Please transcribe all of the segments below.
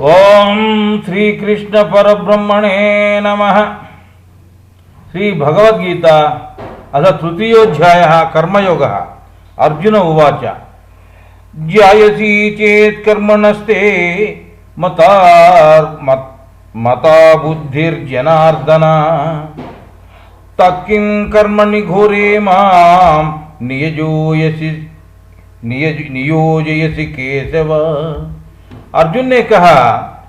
ओम श्री कृष्ण परब्रह्मणे नमः। श्री भगवद्गीता अथ तृतीयोऽध्यायः कर्मयोगः। अर्जुन उवाच ज्यायसी चेत् कर्मणस्ते मता बुद्धिर्जनार्दन तत्किं कर्मणि घोरे मां नियोजयसि केशव। अर्जुन ने कहा,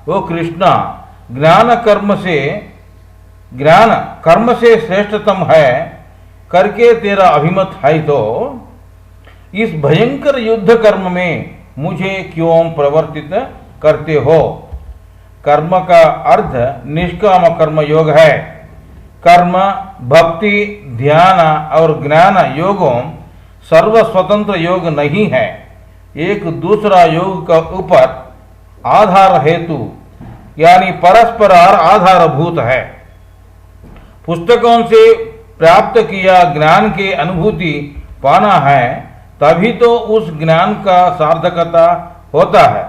वो कृष्णा, ज्ञान कर्म से श्रेष्ठतम है करके तेरा अभिमत है तो इस भयंकर युद्ध कर्म में मुझे क्यों प्रवर्तित करते हो। कर्म का अर्थ निष्काम कर्म योग है। कर्म, भक्ति, ध्यान और ज्ञान योगों सर्व स्वतंत्र योग नहीं है, एक दूसरा योग का ऊपर आधार हेतु यानी परस्पर आधारभूत है। पुस्तकों से प्राप्त किया ज्ञान के अनुभूति पाना है, तभी तो उस ज्ञान का सार्थकता होता है।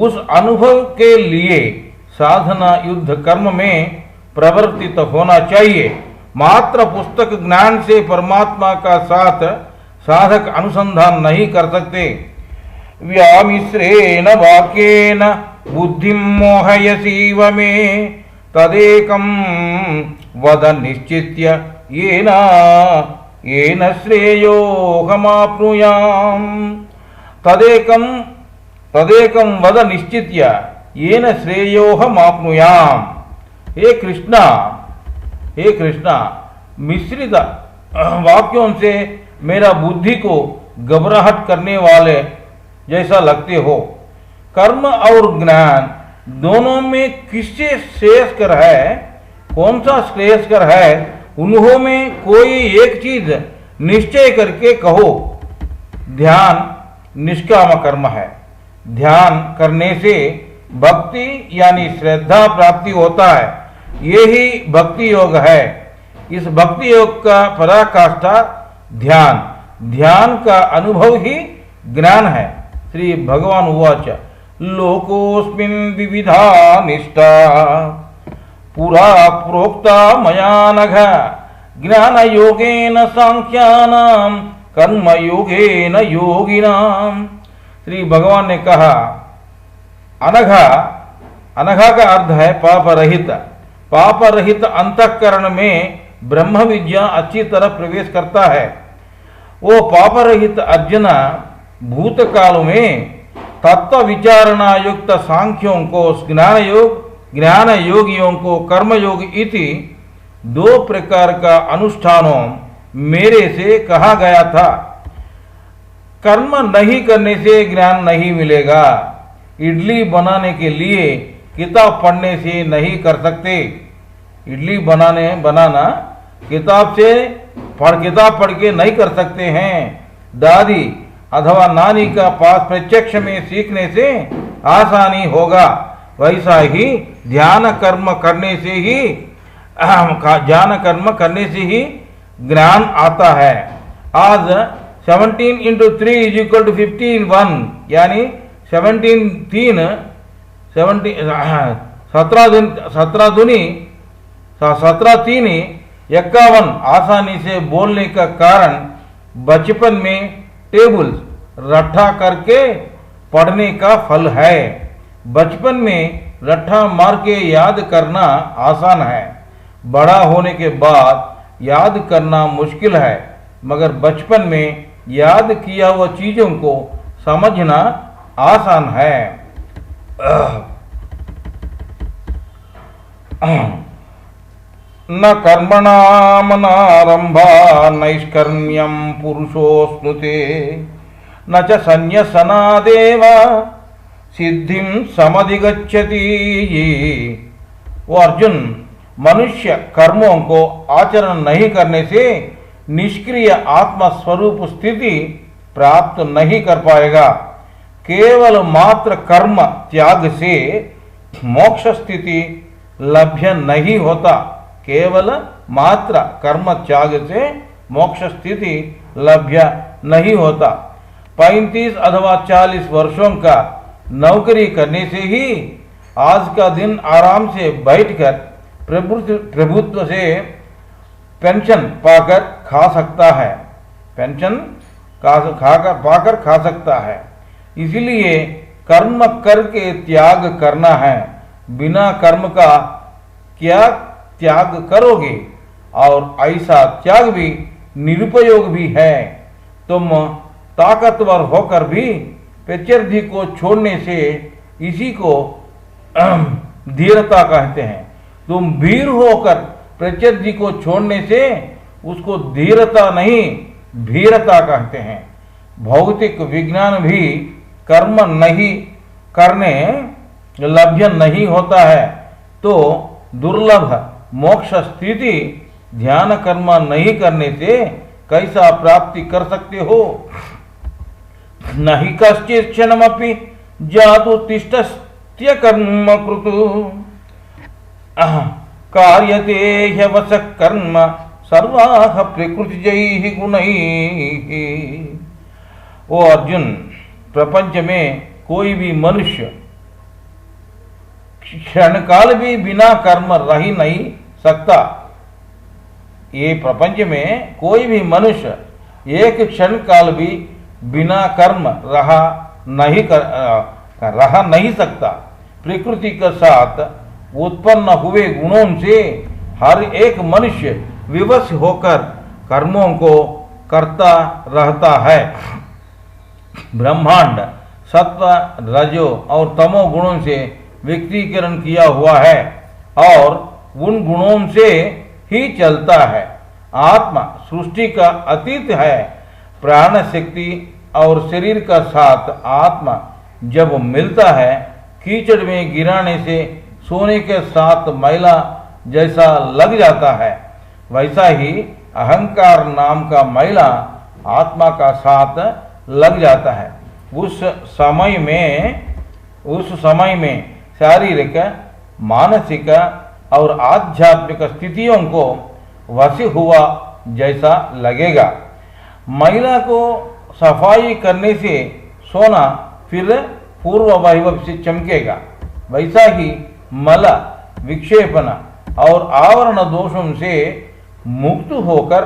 उस अनुभव के लिए साधना युद्ध कर्म में प्रवर्तित होना चाहिए। मात्र पुस्तक ज्ञान से परमात्मा का साधक अनुसंधान नहीं कर सकते। व्यामिश्रेण वाक्येन बुद्धिं मोहयसीव मे तदेकं वद निश्चित्य येन श्रेयोऽहमाप्नुयाम्। तदेकं वद निश्चित्य येन श्रेयोऽहमाप्नुयाम्। हे कृष्णा, मिश्रित वाक्यों से मेरा बुद्धि को घबराहट करने वाले जैसा लगते हो। कर्म और ज्ञान दोनों में किससे श्रेयस्कर है, कौन सा श्रेयस्कर है, उन्हों में कोई एक चीज निश्चय करके कहो। ध्यान निष्काम कर्म है। ध्यान करने से भक्ति यानी श्रद्धा प्राप्ति होता है। यही भक्ति योग है। इस भक्ति योग का पराकाष्ठा ध्यान का अनुभव ही ज्ञान है। श्री भगवान उवाच लोकोऽस्मिन् विविधा निष्ठा पुरा प्रोक्ता मया नघ ज्ञानयोगेन सांख्यानां कर्मयोगेन योगिनां। श्री भगवान ने कहा, अनघा का अर्थ है पाप रहित अंतःकरण में ब्रह्म विद्या अच्छी तरह प्रवेश करता है। वो पाप रहित अर्जुन भूतकाल में तत्व विचारणा युक्त सांख्यों को ज्ञान योगियों को कर्मयोग इति दो प्रकार का अनुष्ठानों मेरे से कहा गया था। कर्म नहीं करने से ज्ञान नहीं मिलेगा। इडली बनाने के लिए किताब पढ़ने से नहीं कर सकते। इडली बनाना किताब पढ़ के नहीं कर सकते हैं। दादी अथवा नानी का पास प्रत्यक्ष में सीखने से आसानी होगा। वैसा ही ध्यान कर्म करने से ही ज्ञान आता है। आज 17 into 3 = 15 1 यानी 17 51 आसानी से बोलने का कारण बचपन में टेबल्स रट्ठा करके पढ़ने का फल है। बचपन में रट्ठा मार के याद करना आसान है, बड़ा होने के बाद याद करना मुश्किल है। मगर बचपन में याद किया हुआ चीजों को समझना आसान है। न कर्मणामनारंभा नैष्कर्म्यं पुरुषोऽश्नुते न च संन्यसनादेव सिद्धिं समधिगच्छति। वो अर्जुन, मनुष्य कर्मों को आचरण नहीं करने से निष्क्रिय आत्मा स्वरूप स्थिति प्राप्त नहीं कर पाएगा। केवल मात्र कर्म त्याग से मोक्ष स्थिति लभ्य नहीं होता। केवल मात्र कर्म त्याग से मोक्ष स्थिति लभ्य नहीं होता। 35 अथवा 40 वर्षों का नौकरी करने से ही आज का दिन आराम से बैठकर प्रभुत्व से पेंशन पाकर खा सकता है, पेंशन पाकर खा सकता है। इसलिए कर्म करके त्याग करना है। बिना कर्म का क्या त्याग करोगे? और ऐसा त्याग भी निरुपयोग भी है। तुम ताकतवर होकर भी प्रत्यर्थी को छोड़ने से इसी को धीरता कहते हैं। तुम वीर होकर प्रत्यर्थी को छोड़ने से उसको धीरता नहीं भीरता कहते हैं। भौतिक विज्ञान भी कर्म नहीं करने लभ्य नहीं होता है, तो दुर्लभ मोक्ष स्थिति ध्यान कर्म नहीं करने से कैसा प्राप्ति कर सकते हो? नहीं कश्चित् क्षणमपि जातु तिष्ठत्य कर्म कृतु कार्यते ह्यवश कर्म सर्वाः प्रकृतिजैः गुणैः। ओ अर्जुन, प्रपंच में कोई भी मनुष्य क्षण काल भी बिना कर्म रह ही नहीं सकता। ये प्रपंच में कोई भी मनुष्य एक क्षण काल भी बिना कर्म रह नहीं सकता। प्रकृति के साथ उत्पन्न हुए गुणों से हर एक मनुष्य विवश होकर कर्मों को करता रहता है। ब्रह्मांड सत्व रजो और तमो गुणों से व्यक्तीकरण किया हुआ है और उन गुणों से ही चलता है। आत्मा सृष्टि का अतीत है। प्राण शक्ति और शरीर का साथ आत्मा जब मिलता है, कीचड़ में गिराने से सोने के साथ मैला जैसा लग जाता है, वैसा ही अहंकार नाम का मैला आत्मा का साथ लग जाता है। उस समय में शारीरिक, मानसिक और आध्यात्मिक स्थितियों को वश हुआ जैसा लगेगा। महिला को सफाई करने से सोना फिर पूर्व वैभव से चमकेगा, वैसा ही मल विक्षेपण और आवरण दोषों से मुक्त होकर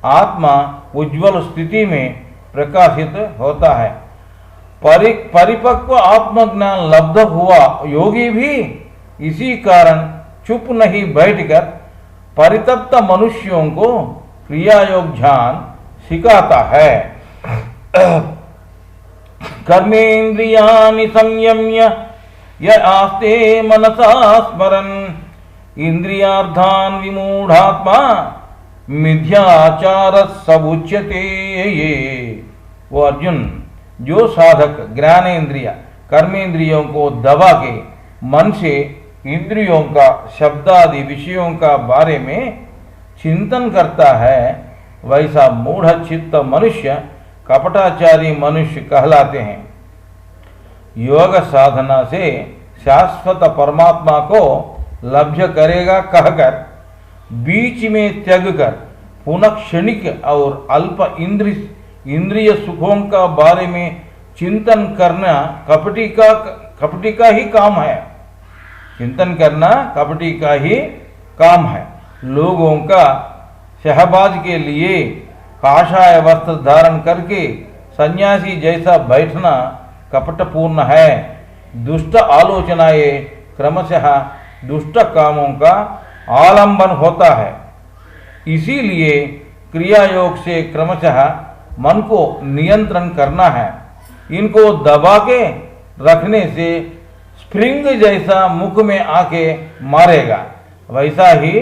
आत्मा उज्ज्वल स्थिति में प्रकाशित होता है। परिपक्व आत्मज्ञान लब्ध हुआ योगी भी इसी कारण चुप नहीं बैठकर परितप्त मनुष्यों को क्रियायोग ध्यान सिखाता है। कर्मेन्द्रियाणि संयम्य य आस्ते मनसा स्मरन् इंद्रियार्थान् विमूढ़ात्मा मिथ्याचार समुच्यते। वो अर्जुन, जो साधक ज्ञानेन्द्रिय कर्मेंद्रियों को दबा के मन से इंद्रियों का शब्दादि विषयों का बारे में चिंतन करता है, वैसा मूढ़ चित्त मनुष्य कपटाचारी मनुष्य कहलाते हैं। योग साधना से शाश्वत परमात्मा को लभ्य करेगा कहकर बीच में त्याग कर पुनः क्षणिक और अल्प इंद्रिय सुखों का बारे में चिंतन करना कपटी का ही काम है। चिंतन करना कपटी का ही काम है। लोगों का शहबाज के लिए काषाय वस्त्र धारण करके सन्यासी जैसा बैठना कपटपूर्ण है। दुष्ट आलोचनाएं क्रमशः दुष्ट कामों का आलंबन होता है। इसीलिए क्रिया योग से क्रमशः मन को नियंत्रण करना है। इनको दबा के रखने से स्प्रिंग जैसा मुख में आके मारेगा, वैसा ही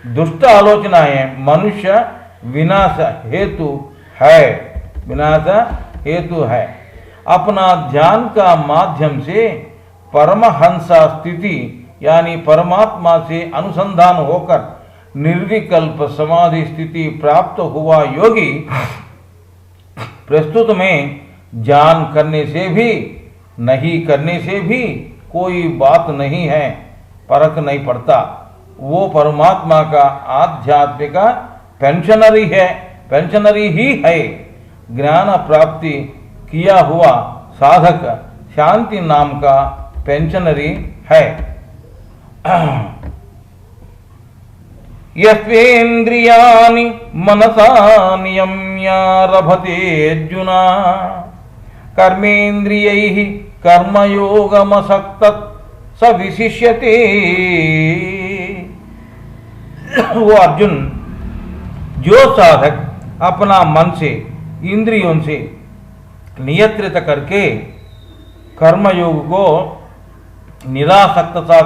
दुष्ट आलोचनाएं मनुष्य विनाश हेतु है। अपना ध्यान का माध्यम से परमहंसा स्थिति यानी परमात्मा से अनुसंधान होकर निर्विकल्प समाधि स्थिति प्राप्त हुआ योगी प्रस्तुत में जान करने से भी नहीं करने से भी कोई बात नहीं है, फर्क नहीं पड़ता। वो परमात्मा का आध्यात्मिक पेंशनरी ही है। ज्ञान प्राप्ति किया हुआ साधक शांति नाम का पेंशनरी है। यस्वेन्द्रियाणि मनसा नियम्यारभते अर्जुन कर्मेन्द्रियैः कर्मयोगमसक्तः स विशिष्यते। वो अर्जुन, जो साधक अपना मन से इंद्रियों से नियंत्रित करके कर्मयोग को निरासक्तता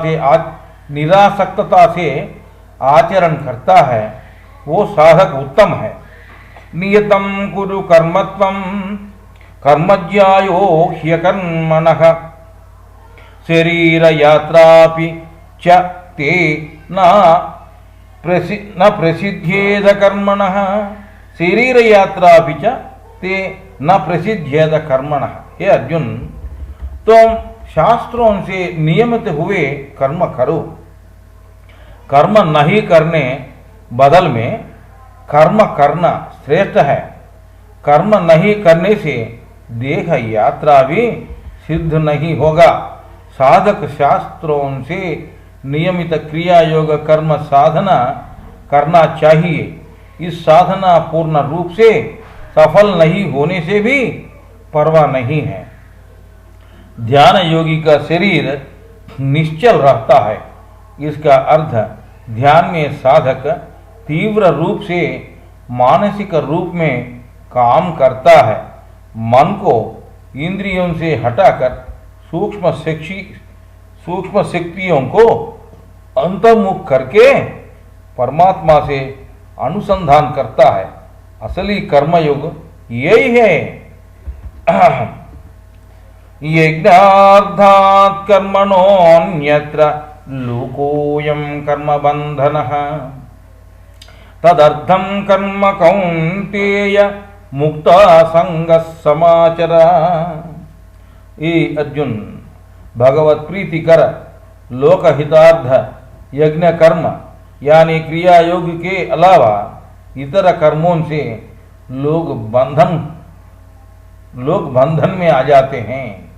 से आचरण करता है, वो साधक उत्तम है। नियतं कुरु कर्मत्वं कर्मज्ञायो ह्यकर्मणः शरीर यात्रापि च ते न प्रसिद्धेद कर्मणः शरीर यात्रापि च ते न प्रसिद्धेद कर्मणः। हे अर्जुन, तुम शास्त्रों से नियमित हुए कर्म करो। कर्म नहीं करने बदल में कर्म करना श्रेष्ठ है। कर्म नहीं करने से देह यात्रा भी सिद्ध नहीं होगा। साधक शास्त्रों से नियमित क्रिया योग कर्म साधना करना चाहिए। इस साधना पूर्ण रूप से सफल नहीं होने से भी परवाह नहीं है। ध्यान योगी का शरीर निश्चल रहता है। इसका अर्थ ध्यान में साधक तीव्र रूप से मानसिक रूप में काम करता है। मन को इंद्रियों से हटाकर सूक्ष्म शक्तियों को अंतर्मुख करके परमात्मा से अनुसंधान करता है। असली कर्मयोग यही है। यज्ञार्थात् कर्मणोऽन्यत्र लोकोऽयं कर्मबन्धनः तदर्थं कर्म कौन्तेय मुक्ता संगः समाचर। ये अर्जुन, भगवत प्रीति कर लोकहितार्थ यज्ञ कर्म यानी क्रिया योग के अलावा इतर कर्मों से लोग बंधन में आ जाते हैं।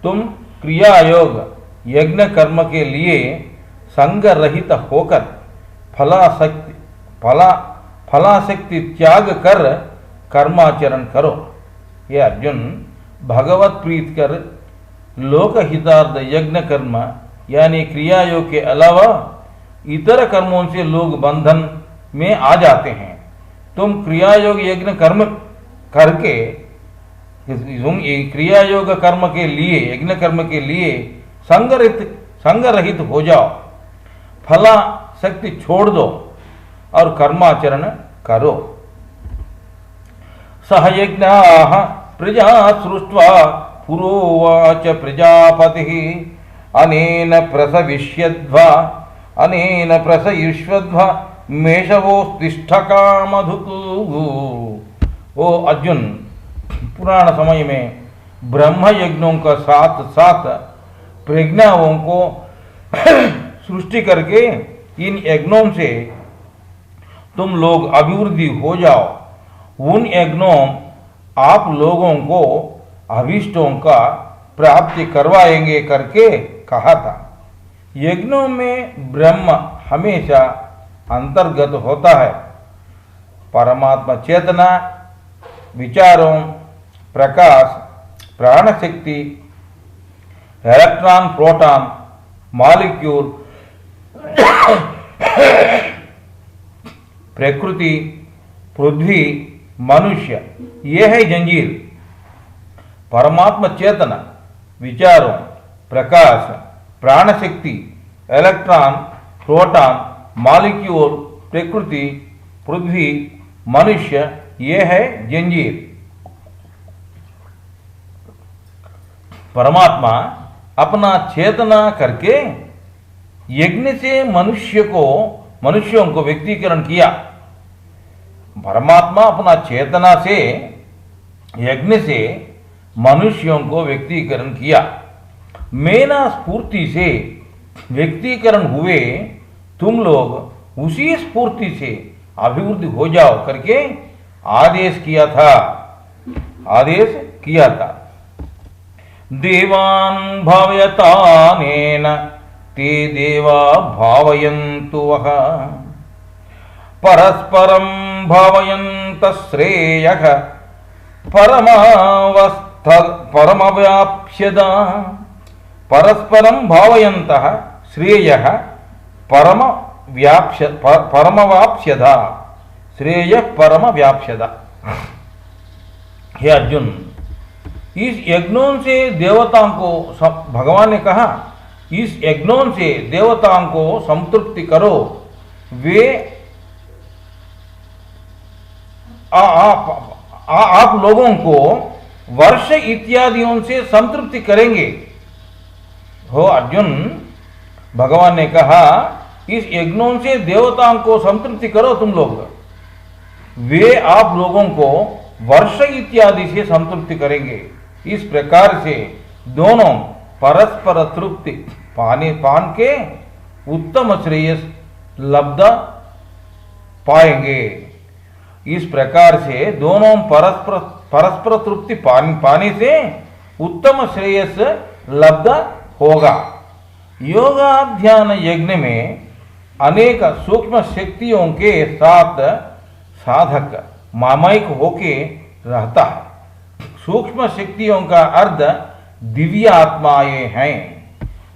तुम क्रिया योग यज्ञ कर्म के लिए संग रहित होकर फलाशक्ति त्याग कर कर्माचरण करो। ये अर्जुन, भगवत प्रीत कर लोकहितार्थ यज्ञ कर्म यानी क्रिया योग के अलावा इतर कर्मों से लोग बंधन में आ जाते हैं। तुम क्रिया योग यज्ञ कर्म करके क्रिया योग कर्म के लिए यज्ञ कर्म के लिए संग रहित हो जाओ। फला शक्ति छोड़ दो और कर्माचरण करो। सहयज्ञाः प्रजा सृष्ट्वा पुरोवाच प्रजापतिः अनेन प्रसविष्यद्वा अनेन प्रसयिष्यद्वा मेषवोस्तिष्ठकामधुक्। ओ अर्जुन, पुराण समय में ब्रह्म यज्ञों का साथ साथ प्रज्ञाओं को सृष्टि करके इन यज्ञों से तुम लोग अभिवृद्धि हो जाओ। उन यज्ञों आप लोगों को अभीष्टों का प्राप्ति करवाएंगे करके कहा था। यज्ञों में ब्रह्म हमेशा अंतर्गत होता है। परमात्मा चेतना, विचारों, प्रकाश, प्राण शक्ति, इलेक्ट्रॉन, प्रोटॉन, मॉलिक्यूल, प्रकृति, पृथ्वी, मनुष्य, ये है जंजीर। परमात्मा चेतना, विचारों, प्रकाश, प्राण शक्ति, इलेक्ट्रॉन, प्रोटॉन, मॉलिक्यूल, प्रकृति, पृथ्वी, मनुष्य, ये है जंजीर। परमात्मा अपना चेतना करके यज्ञ से मनुष्यों को व्यक्तीकरण किया। परमात्मा अपना चेतना से यज्ञ से मनुष्यों को व्यक्तीकरण किया। मेरा स्फूर्ति से व्यक्तीकरण हुए तुम लोग उसी स्फूर्ति से अभिवृद्धि हो जाओ करके आदेश किया था। देवान् भावयतानेन ते देवा भावयन्तु वः परस्परं भावयन्तः श्रेयः परमव्याप्स्यदा परस्परं भावयन्तः श्रेयः परमवाप्स्यदा श्रेयः परमव्याप्स्यदा। हे अर्जुन, इस यज्ञों से देवताओं को भगवान ने कहा, इस यज्ञों से देवताओं को संतृप्ति करो, वे आप लोगों को वर्ष इत्यादियों से संतृप्ति करेंगे। हो अर्जुन, भगवान ने कहा इस यज्ञों से देवताओं को संतृप्ति करो तुम लोग, वे आप लोगों को वर्ष इत्यादि से संतृप्ति करेंगे। इस प्रकार से दोनों परस्पर तृप्ति पान के उत्तम श्रेयस लब्ध पाएंगे। इस प्रकार से दोनों परस्पर तृप्ति पाने से उत्तम श्रेयस लब्ध होगा। योगाध्यान यज्ञ में अनेक सूक्ष्म शक्तियों के साथ साधक मामयिक होके रहता है। सूक्ष्म शक्तियों का अर्थ दिव्य आत्माएं हैं।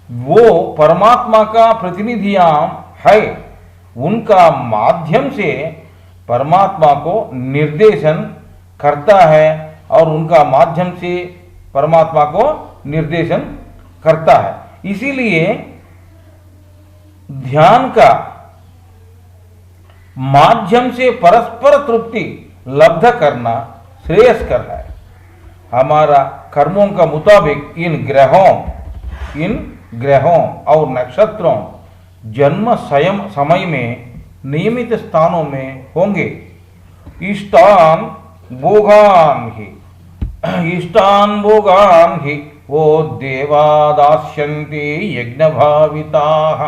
वो परमात्मा का प्रतिनिधियां है। उनका माध्यम से परमात्मा को निर्देशन करता है और उनका माध्यम से परमात्मा को निर्देशन करता है। इसीलिए ध्यान का माध्यम से परस्पर तृप्ति लब्ध करना श्रेयस्कर है। हमारा कर्मों का मुताबिक इन ग्रहों और नक्षत्रों जन्म समय में नियमित स्थानों में होंगे। इष्टान भोगान ही वो देवा दास्यन्ति यज्ञभाविताः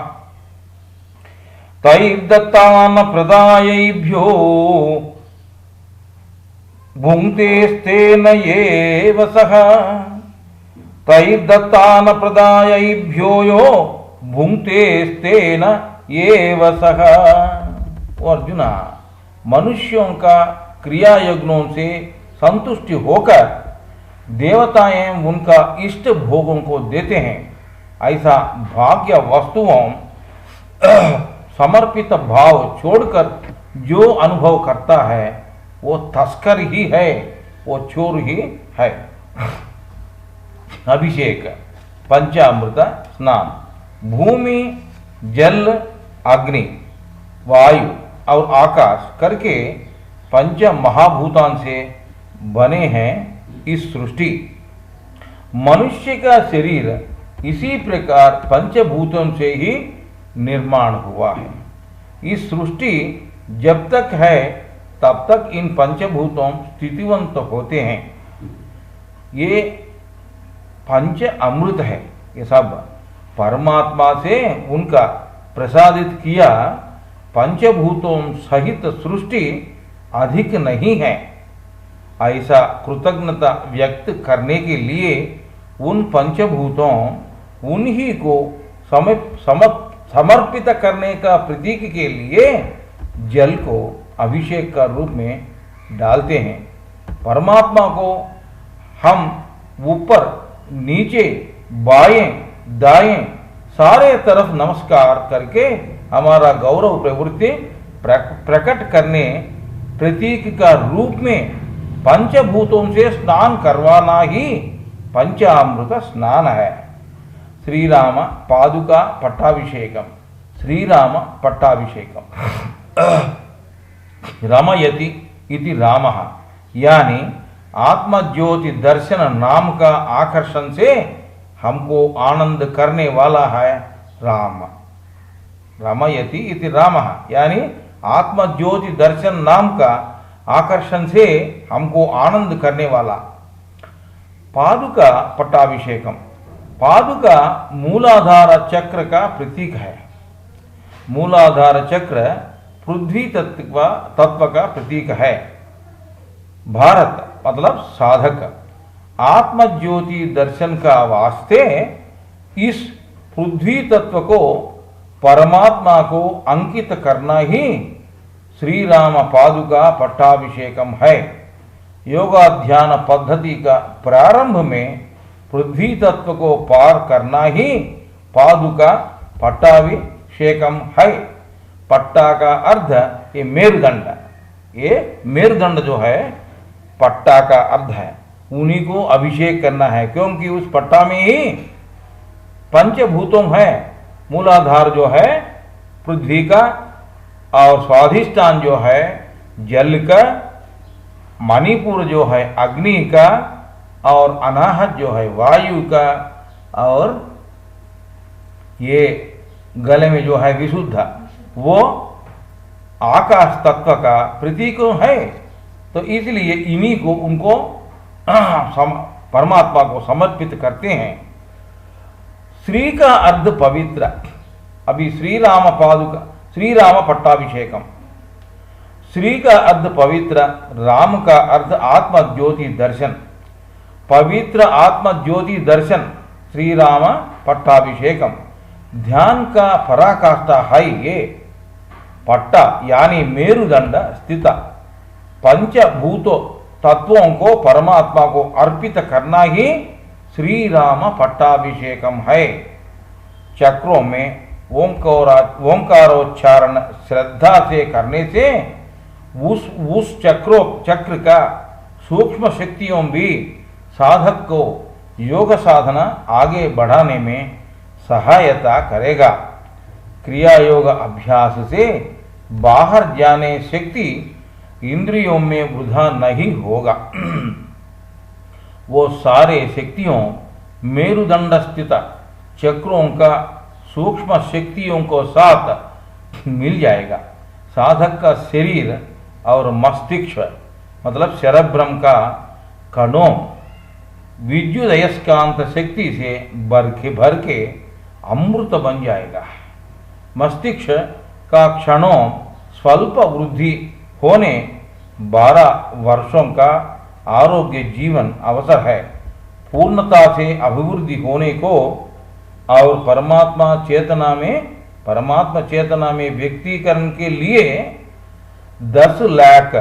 तैर्दत्तान् प्रदायैभ्यो भुङ्क्तेस्तेन एव सः तैर्दत्तान् प्रदायैभ्यो यो भुङ्क्तेस्तेन एव सः। अर्जुना, मनुष्यों का क्रिया यज्ञों से संतुष्टि होकर देवताएं उनका इष्ट भोगों को देते हैं। ऐसा भाग्य वस्तुओं समर्पित भाव छोड़कर जो अनुभव करता है वो तस्कर ही है, वो चोर ही है। अभिषेक, पंचामृत स्नान, भूमि, जल, अग्नि, वायु और आकाश करके पंच महाभूतां से बने हैं इस सृष्टि। मनुष्य का शरीर इसी प्रकार पंचभूतों से ही निर्माण हुआ है। इस सृष्टि जब तक है तब तक इन पंचभूतों स्थितिवंत होते हैं। ये पंच अमृत है। ये सब परमात्मा से उनका प्रसादित किया पंचभूतों सहित सृष्टि अधिक नहीं है। ऐसा कृतज्ञता व्यक्त करने के लिए उन पंचभूतों उन्हीं को समर्पित करने का प्रतीक के लिए जल को अभिषेक का रूप में डालते हैं। परमात्मा को हम ऊपर नीचे बाएं दाएं सारे तरफ नमस्कार करके हमारा गौरव प्रवृत्ति प्रकट करने प्रतीक का रूप में पंचभूतों से स्नान करवाना ही पंचामृत स्नान है। श्री राम पादुका पट्टाभिषेकम, श्री राम पट्टाभिषेकम। रमयति इति रामः, यानी आत्मज्योति दर्शन नाम का आकर्षण से हमको आनंद करने वाला है राम। रमयति इति रामः, यानी आत्मज्योति दर्शन नाम का आकर्षण से हमको आनंद करने वाला। पादुका पट्टाभिषेकम, पादुका मूलाधार चक्र का प्रतीक है। मूलाधार चक्र पृथ्वी तत्व का प्रतीक है। भारत मतलब साधक, आत्मज्योति दर्शन का वास्ते इस पृथ्वी तत्व को परमात्मा को अंकित करना ही श्री राम पादुका पट्टाभिषेकम है। योगाध्यान पद्धति का प्रारंभ में पृथ्वी तत्व को पार करना ही पादुका पट्टाभिषेकम है। पट्टा का अर्थ ये मेरुदंड, ये मेरुदंड जो है पट्टा का अर्थ है, उन्हीं को अभिषेक करना है, क्योंकि उस पट्टा में ही पंचभूतों है। मूलाधार जो है पृथ्वी का, और स्वाधिष्ठान जो है जल का, मणिपुर जो है अग्नि का, और अनाहत जो है वायु का, और ये गले में जो है विशुद्ध वो आकाश तत्व का प्रतीक है। तो इसलिए इन्हीं को उनको परमात्मा को समर्पित करते हैं। श्री का अर्थ पवित्र। अभी श्री राम पादुका, श्री राम पट्टाभिषेकम। श्री का अर्थ पवित्र, राम का अर्थ आत्म ज्योति दर्शन। पवित्र आत्म ज्योति दर्शन श्री राम पट्टाभिषेकम। ध्यान का पराकाष्ठा है ये। पट्टा यानी मेरुदंड स्थित पंचभूत तत्वों को परमात्मा को अर्पित करना ही श्री राम पट्टाभिषेकम है। चक्रों में ओंकारोच्चारण श्रद्धा से करने से उस चक्र का सूक्ष्म शक्तियों भी साधक को योग साधना आगे बढ़ाने में सहायता करेगा। क्रिया योग अभ्यास से बाहर जाने शक्ति इंद्रियों में वृथा नहीं होगा। वो सारे शक्तियों मेरुदंड स्थित चक्रों का सूक्ष्म शक्तियों को साथ मिल जाएगा। साधक का शरीर और मस्तिष्क मतलब सेरेब्रम का कणों विद्युदयस्कांत शक्ति से भर के अमृत बन जाएगा। मस्तिष्क का क्षणों स्वल्प वृद्धि होने 12 वर्षों का आरोग्य जीवन अवसर है। पूर्णता से अभिवृद्धि होने को और परमात्मा चेतना में व्यक्तीकरण के लिए 10 लाख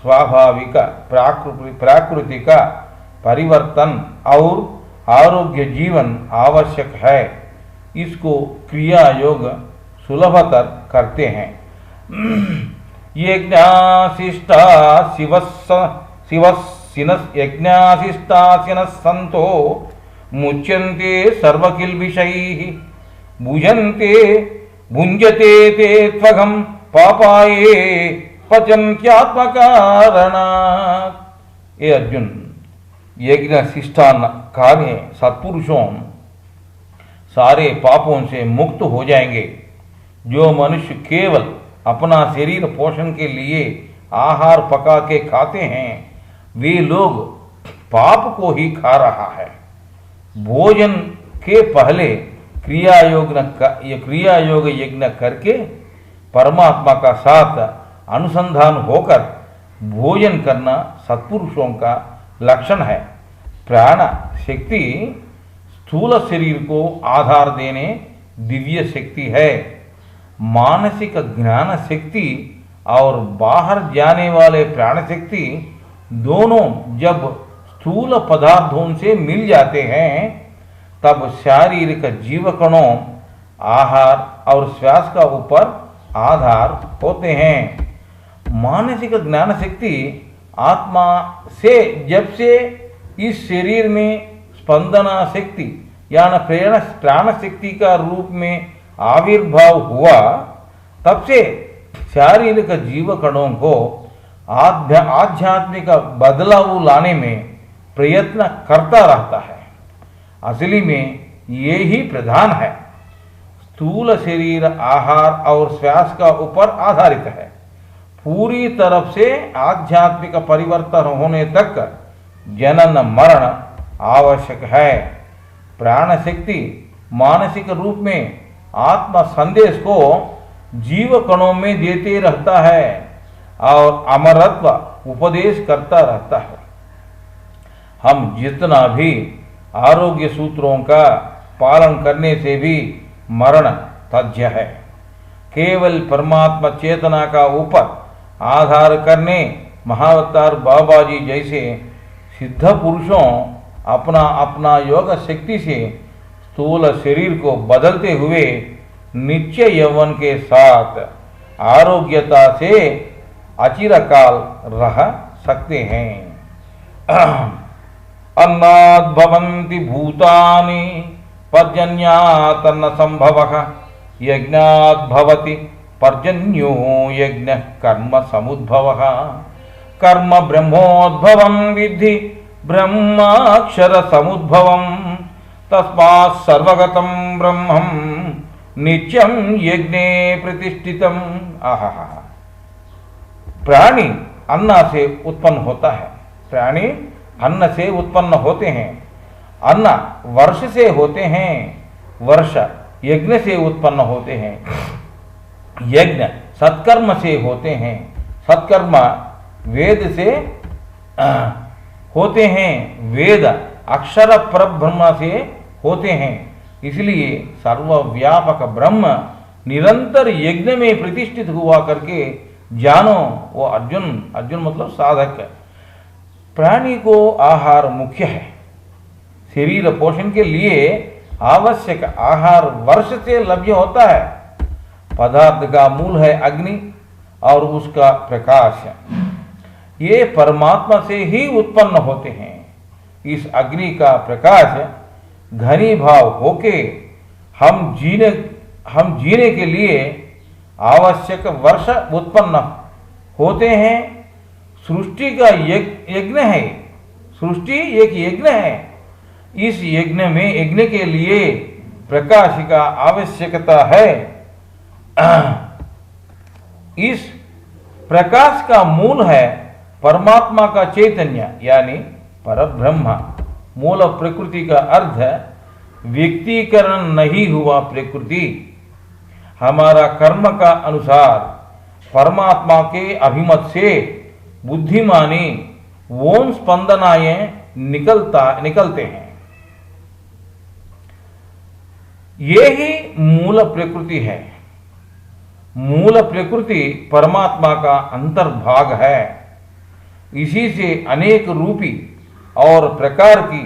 स्वाभाविक प्राकृतिक परिवर्तन और आरोग्य जीवन आवश्यक है। इसको क्रिया योग सुलभतर करते हैं। यज्ञाशिष्टा यज्ञाशिष्टासिनः सन्तो मुच्यन्ते सर्वकिल्बिषैः भुञ्जते ते त्वघं पापाये पचन्त्यात्मकारणात्। ये अर्जुन, यज्ञ शिष्टान कार्य सत्पुरुषों सारे पापों से मुक्त हो जाएंगे। जो मनुष्य केवल अपना शरीर पोषण के लिए आहार पका के खाते हैं, वे लोग पाप को ही खा रहा है। भोजन के पहले क्रिया योग यज्ञ करके परमात्मा का साथ अनुसंधान होकर भोजन करना सत्पुरुषों का लक्षण है। प्राण शक्ति स्थूल शरीर को आधार देने दिव्य शक्ति है। मानसिक ज्ञान शक्ति और बाहर जाने वाले प्राण शक्ति दोनों जब स्थूल पदार्थों से मिल जाते हैं, तब शारीरिक जीवकणों आहार और श्वास का ऊपर आधार होते हैं। मानसिक ज्ञान शक्ति आत्मा से जब से इस शरीर में स्पंदना शक्ति यानी प्राण शक्ति का रूप में आविर्भाव हुआ, तब से शारीरिक जीवकणों को आध्यात्मिक बदलाव लाने में प्रयत्न करता रहता है। असली में ये ही प्रधान है। स्थूल शरीर आहार और श्वास का ऊपर आधारित है। पूरी तरफ से आध्यात्मिक परिवर्तन होने तक जनन मरण आवश्यक है। प्राण शक्ति मानसिक रूप में आत्मा संदेश को जीव कणों में देते रहता है और अमरत्व उपदेश करता रहता है। हम जितना भी आरोग्य सूत्रों का पालन करने से भी मरण तथ्य है। केवल परमात्मा चेतना का ऊपर आधार करने महाअवतार बाबा जी जैसे सिद्ध पुरुषों अपना अपना योग शक्ति से स्थूल शरीर को बदलते हुए नित्य यौवन के साथ आरोग्यता से अचिरकाल रह सकते हैं। अन्नाद् भवन्ति भूतानि पर्जन्यात् अन्न संभवः यज्ञाद् भवति पर्जन्यो यज्ञ कर्म समुद्भवः कर्म ब्रह्मोद्भवं विद्धि ब्रह्माक्षर समुद्भवं तस्मात् सर्वगतं ब्रह्मं नित्यं यज्ञे प्रतिष्ठितम्। आहा, प्राणी अन्न से उत्पन्न होता है, प्राणी अन्न से उत्पन्न होते हैं, अन्न वर्ष से होते हैं, वर्ष यज्ञ से उत्पन्न होते हैं, यज्ञ सत्कर्म से होते हैं, सत्कर्म वेद से होते हैं, वेद अक्षर परब्रह्म से होते हैं। इसलिए सर्वव्यापक ब्रह्म निरंतर यज्ञ में प्रतिष्ठित हुआ करके जानो। वो अर्जुन, अर्जुन मतलब साधक। प्राणी को आहार मुख्य है। शरीर पोषण के लिए आवश्यक आहार वर्ष से लभ्य होता है। पदार्थ का मूल है अग्नि और उसका प्रकाश, ये परमात्मा से ही उत्पन्न होते हैं। इस अग्नि का प्रकाश घनीभाव होके हम जीने के लिए आवश्यक वर्ष उत्पन्न होते हैं। सृष्टि का यज्ञ है, सृष्टि एक यज्ञ है। इस यज्ञ के लिए प्रकाश का आवश्यकता है। इस प्रकाश का मूल है परमात्मा का चैतन्य यानी परब्रह्म। मूल प्रकृति का अर्थ व्यक्तीकरण नहीं हुआ प्रकृति। हमारा कर्म का अनुसार परमात्मा के अभिमत से बुद्धिमानी ओम स्पंदनाएं निकलते हैं। ये ही मूल प्रकृति है। मूल प्रकृति परमात्मा का अंतर्भाग है। इसी से अनेक रूपी और प्रकार की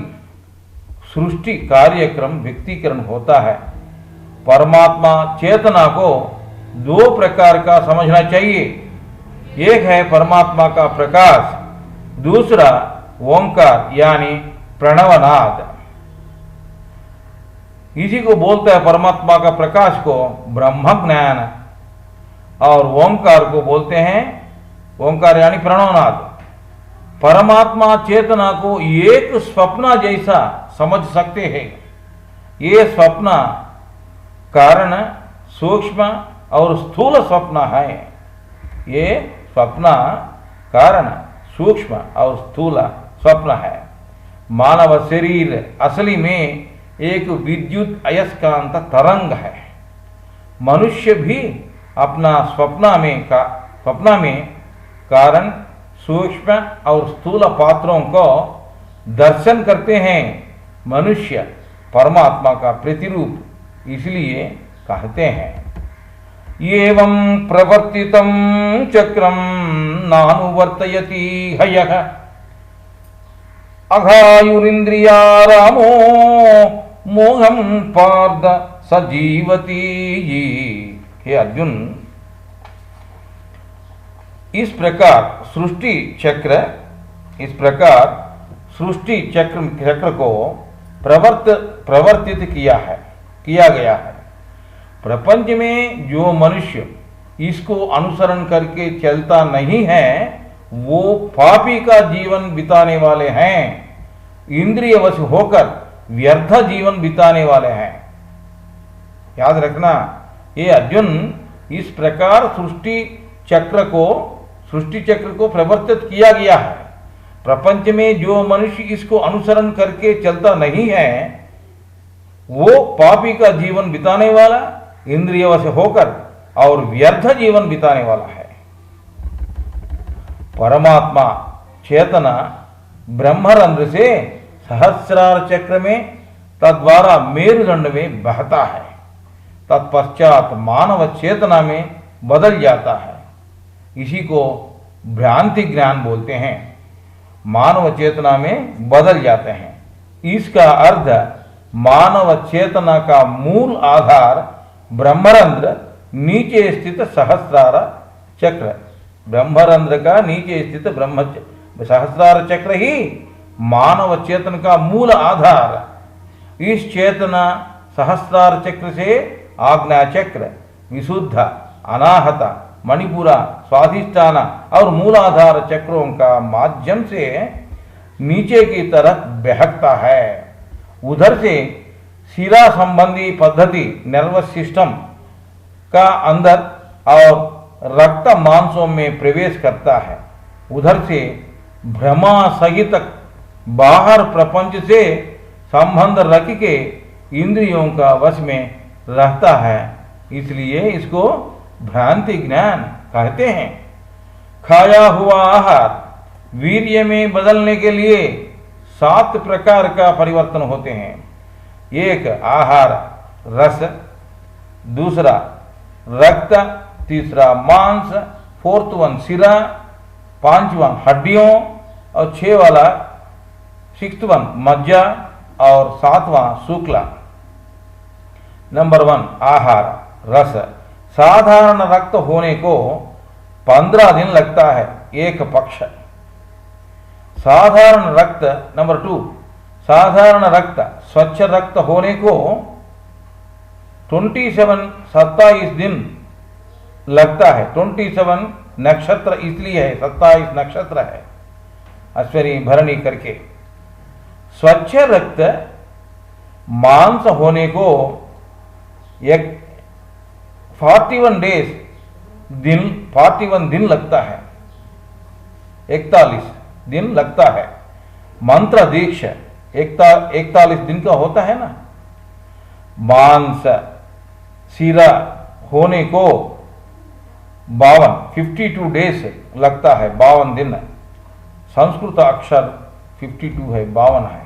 सृष्टि कार्यक्रम व्यक्तीकरण होता है। परमात्मा चेतना को दो प्रकार का समझना चाहिए। एक है परमात्मा का प्रकाश, दूसरा ओंकार यानी प्रणवनाद। इसी को बोलता है परमात्मा का प्रकाश को ब्रह्म ज्ञान, और ओंकार को बोलते हैं, ओंकार यानी प्रणवनाद। परमात्मा चेतना को एक स्वप्न जैसा समझ सकते हैं। ये स्वप्न कारण सूक्ष्म और स्थूल स्वप्न है। ये स्वप्न कारण सूक्ष्म और स्थूल स्वप्न है। मानव शरीर असली में एक विद्युत अयस्कांत तरंग है। मनुष्य भी अपना स्वप्न में कारण सूक्ष्म और स्थूल पात्रों को दर्शन करते हैं। मनुष्य परमात्मा का प्रतिरूप इसलिए कहते हैं। एवं प्रवर्तितं चक्रम नानुवर्तयति हयः अघायुरिंद्रिया रामो मोहं पार्थ सजीवति। हे अर्जुन, इस प्रकार सृष्टि चक्र को प्रवर्तित किया गया है। प्रपंच में जो मनुष्य इसको अनुसरण करके चलता नहीं है वो पापी का जीवन बिताने वाले हैं, इंद्रियवश होकर व्यर्थ जीवन बिताने वाले हैं। याद रखना, ये अर्जुन, इस प्रकार सृष्टि चक्र को प्रवर्तित किया गया है। प्रपंच में जो मनुष्य इसको अनुसरण करके चलता नहीं है वो पापी का जीवन बिताने वाला, इंद्रियवश होकर और व्यर्थ जीवन बिताने वाला है। परमात्मा चेतना ब्रह्मरंध्र से सहस्रार चक्र में तद्वारा मेरुदंड में बहता है। तत्पश्चात मानव चेतना में बदल जाता है। इसी को भ्रांति ज्ञान बोलते हैं। मानव चेतना में बदल जाते हैं। इसका अर्थ मानव चेतना का मूल आधार ब्रह्मरंध्र नीचे स्थित सहस्रार चक्र, ब्रह्मरंध्र का नीचे स्थित ब्रह्म सहस्रार चक्र ही मानव चेतन का मूल आधार। इस चेतना सहस्रार चक्र से आज्ञा चक्र, विशुद्ध, अनाहत, मणिपुरा, स्वाधिष्ठान और मूलाधार चक्रों का माध्यम से नीचे की तरफ बहकता है। उधर से शिरा संबंधी पद्धति नर्वस सिस्टम का अंदर और रक्त मांसों में प्रवेश करता है। उधर से भ्रमा सहित बाहर प्रपंच से संबंध रख के इंद्रियों का वश में रहता है। इसलिए इसको भ्रांति ज्ञान कहते हैं। खाया हुआ आहार वीर्य में बदलने के लिए 7 प्रकार का परिवर्तन होते हैं। एक आहार रस, दूसरा रक्त, तीसरा मांस, 4th वन सिरा, 5वां हड्डियों और 6th वन मज्जा और 7वां शुक्ला। नंबर 1 आहार रस। साधारण रक्त होने को 15 दिन लगता है, एक पक्ष। साधारण रक्त नंबर 2 साधारण रक्त स्वच्छ रक्त होने को 27 दिन लगता है। 27 नक्षत्र इसलिए है, 27 नक्षत्र है अश्विनी भरणी करके। स्वच्छ रक्त मांस होने को 41 दिन लगता है, 41 दिन लगता है। मंत्र दीक्ष 41 दिन का होता है ना। मांस सिरा होने को 52 डेज लगता है, 52 दिन। संस्कृत अक्षर 52 है, 52 है।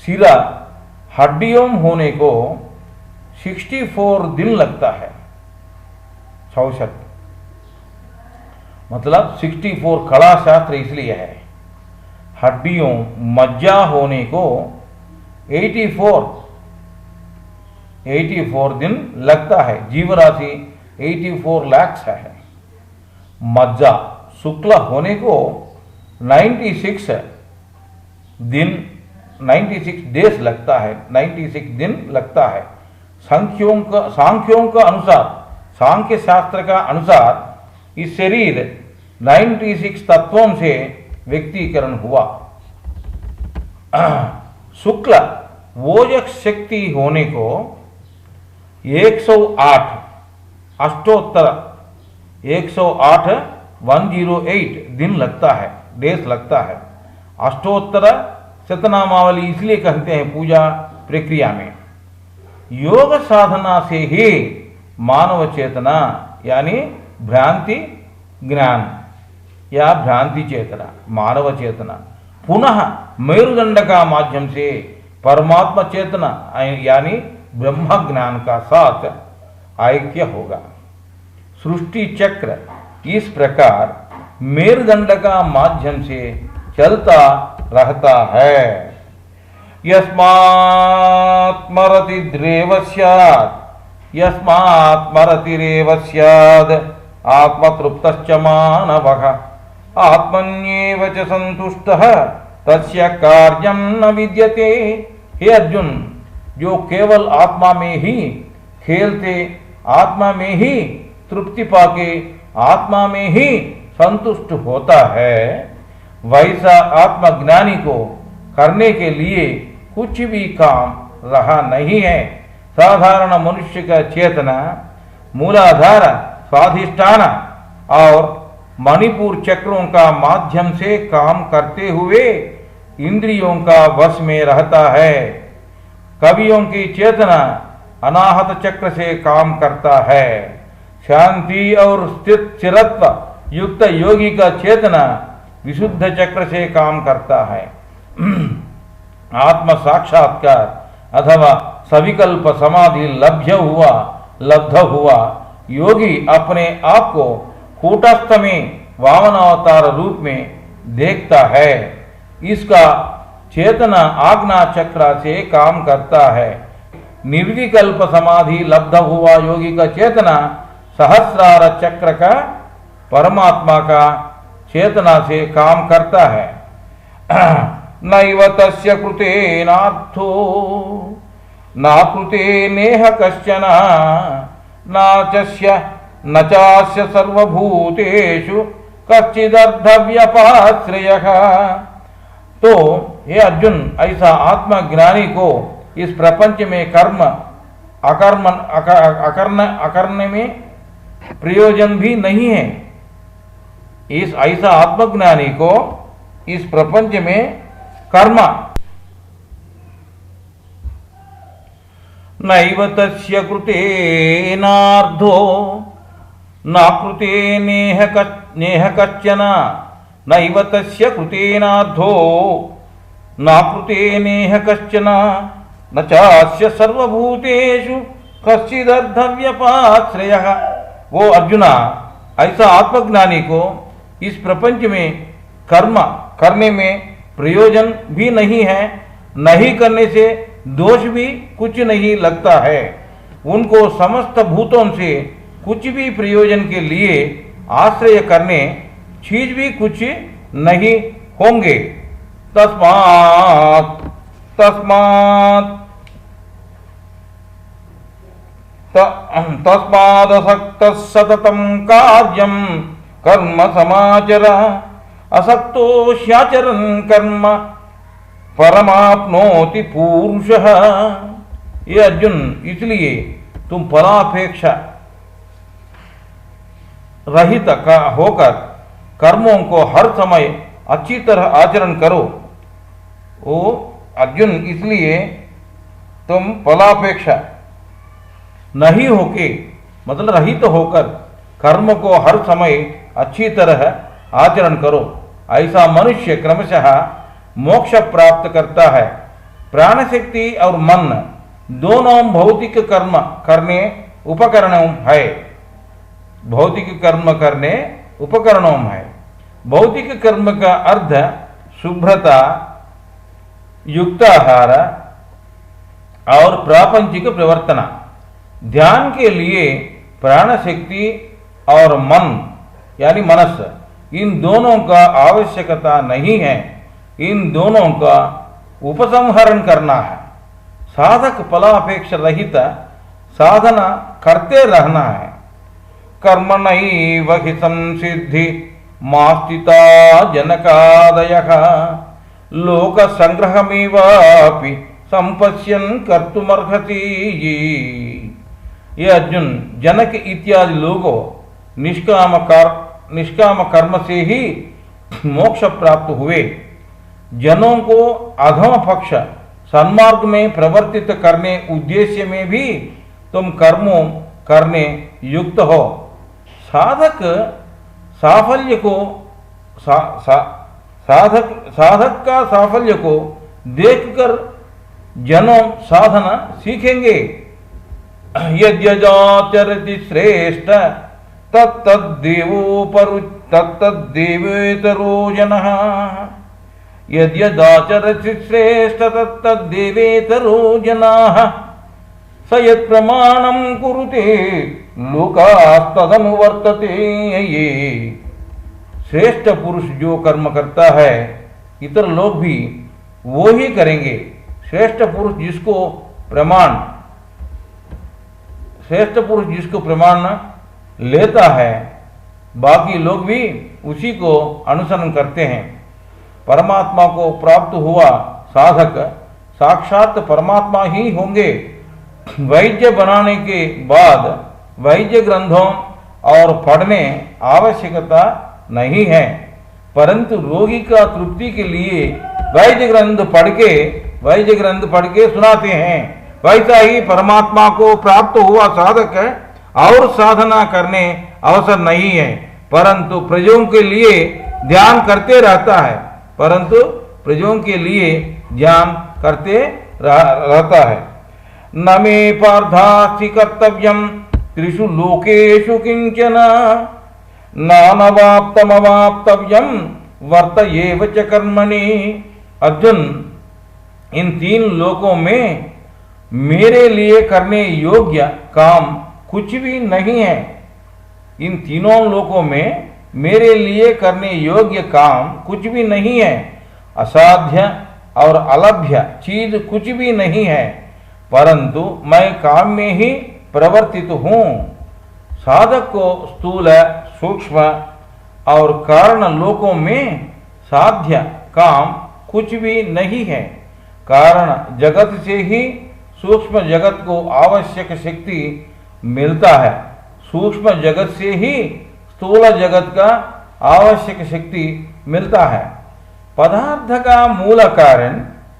सिरा हड्डियों होने को 64 दिन लगता है, 64 मतलब 64 कड़ा शास्त्र इसलिए है। हड्डियों मज्जा होने को 84 दिन लगता है। जीवराशि 84 लाख है। मज्जा शुक्ल होने को 96 डेज लगता है, 96 दिन लगता है। सांख्यों का अनुसार, सांख्य शास्त्र का अनुसार इस शरीर 96 तत्वों से व्यक्तीकरण हुआ। शुक्ल वोजक शक्ति होने को 108 दिन लगता है, डेज लगता है। अष्टोत्तर शतनामावली इसलिए कहते हैं पूजा प्रक्रिया में। योग साधना से ही मानव चेतना यानी भ्रांति ज्ञान या भ्रांति चेतना, मानव चेतना पुनः मेरुदंड का माध्यम से परमात्मा चेतना यानी ब्रह्म ज्ञान का साथ ऐक्य होगा। सृष्टि चक्र इस प्रकार मेरुदंड का माध्यम से चलता रहता है। यस्मात् स्मरतिरेव स्यात्, यस्मात् स्मरतिरेव स्यात् आत्मतृप्तश्च मानवः आत्मन्येव च संतुष्टः तस्य कार्यं न विद्यते। हे अर्जुन, जो केवल आत्मा में ही खेलते, आत्मा में ही तृप्ति पाके, आत्मा में ही संतुष्ट होता है, वैसा आत्मज्ञानी को करने के लिए कुछ भी काम रहा नहीं है। साधारण मनुष्य का चेतना मूलाधार, स्वाधिष्ठान और मणिपुर चक्रों का माध्यम से काम करते हुए इंद्रियों का वश में रहता है। कवियों की चेतना अनाहत चक्र से काम करता है। शांति और स्थिरत्व युक्त योगी का चेतना विशुद्ध चक्र से काम करता है। आत्म साक्षात्कार अथवा सविकल्प समाधि लब्ध हुआ योगी अपने आप को कूटस्थ में वामन अवतार रूप में देखता है। इसका चेतना आज्ञा चक्र से काम करता है। निर्विकल्प समाधि लब्ध हुआ योगी का चेतना सहस्रार चक्र का परमात्मा का चेतना से काम करता है। नैव तस्य कृतेनार्थो न कृते नेह कश्चन न चास्य सर्वभूतेषु कच्चिदर्थव्यपाश्रयः। तो हे अर्जुन, ऐसा आत्मज्ञानी को इस प्रपंच में कर्म अकर्म में प्रयोजन भी नहीं है। इस ऐसा आत्मज्ञानी को इस प्रपंच में कर्म नैव तस्य कृतेनार्धो न कृते नेह कश्चन नैव तस्य कृतेनार्धो न कृते नेह कश्चन न चास्य सर्वभूतेषु कश्चिदर्थव्यपाश्रयः। वो अर्जुना, ऐसा आत्मज्ञानी को इस प्रपंच में कर्म करने में प्रयोजन भी नहीं है, नहीं करने से दोष भी कुछ नहीं लगता है। उनको समस्त भूतों से कुछ भी प्रयोजन के लिए आश्रय करने चीज भी कुछ नहीं होंगे। तस्मादसक्तः सततं कार्यं कर्म समाचर असक्तो ह्याचरन् कर्म परमाप्नोति पुरुषः। ये अर्जुन, इसलिए तुम फलापेक्षा रहित का होकर कर्मों को हर समय अच्छी तरह आचरण करो। ओ अर्जुन, इसलिए तुम फलापेक्षा नहीं होके मतलब रहित होकर कर्म को हर समय अच्छी तरह आचरण करो। ऐसा मनुष्य क्रमशः मोक्ष प्राप्त करता है। प्राण शक्ति और मन दोनों भौतिक कर्म करने उपकरणों है। भौतिक कर्म करने उपकरणों है। भौतिक कर्म का अर्थ शुभ्रता, युक्ताहार और प्रापंचिक प्रवर्तना। ध्यान के लिए प्राण शक्ति और मन यानी मनस, इन दोनों का आवश्यकता नहीं है। इन दोनों का उपसंहरण करना है। साधक फलापेक्षा रहित साधना करते रहना है। कर्मणैव हि संसिद्धि मास्तिता जनकादयः लोक संग्रहमेवापि संपश्यन् कर्तुमर्हति। ये अर्जुन, जनक इत्यादि लोगों निष्काम कर्म से ही मोक्ष प्राप्त हुए। जनों को अधम पक्ष सन्मार्ग में प्रवर्तित करने उद्देश्य में भी तुम कर्मों करने युक्त हो। साधक साफल्य को साधक का साफल्य को देखकर जनों साधना सीखेंगे। यद्यजाचरति श्रेष्ठ तत्तद्देवेतरो जनः यद्यदाचरति श्रेष्ठ तत्तद्देवेतरो जनाः स यत्प्रमाणं कुरुते लोकास्तदनुवर्तते। ये श्रेष्ठ पुरुष जो कर्म करता है इतर लोग भी वो ही करेंगे। श्रेष्ठ पुरुष जिसको प्रमाण लेता है बाकी लोग भी उसी को अनुसरण करते हैं। परमात्मा को प्राप्त हुआ साधक साक्षात परमात्मा ही होंगे। वैद्य बनाने के बाद वैद्य ग्रंथों और पढ़ने आवश्यकता नहीं है, परंतु रोगी का तृप्ति के लिए वैद्य ग्रंथ पढ़ के सुनाते हैं। वैसा ही परमात्मा को प्राप्त हुआ साधक और साधना करने अवसर नहीं है, परंतु प्रजों के लिए ध्यान करते रहता है, परंतु प्रजों के लिए ध्यान करते रहता है। न मे पार्थास्ति कर्तव्यम त्रिषु लोकेषु किंचन नानवाप्तमवाप्तव्यम वर्त एव च कर्मणि। अर्जुन, इन 3 लोकों में मेरे लिए करने योग्य काम कुछ भी नहीं है। इन तीनों लोकों में मेरे लिए करने योग्य काम कुछ भी नहीं है। असाध्य और अलभ्य चीज कुछ भी नहीं है, परंतु मैं काम में ही प्रवर्तित हूँ। साधक को स्थूल, सूक्ष्म और कारण लोकों में साध्य काम कुछ भी नहीं है। कारण जगत से ही सूक्ष्म जगत को आवश्यक शक्ति मिलता है, सूक्ष्म जगत से ही स्थूल जगत का आवश्यक शक्ति मिलता है। पदार्थ का मूल कारण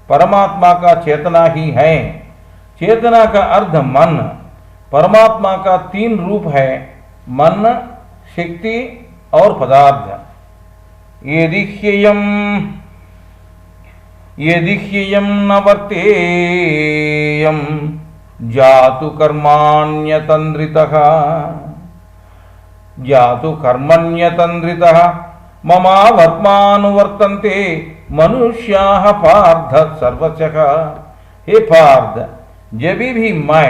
परमात्मा का चेतना ही है। चेतना का अर्थ मन। परमात्मा का 3 रूप है, मन, शक्ति और पदार्थ। यदि ह्ययम् न वर्तेयम् जातु कर्मण्यतन्द्रितः ममावर्त्मानुवर्तन्ते मनुष्याः पार्थ सर्वशः। हे पार्थ, जब भी मैं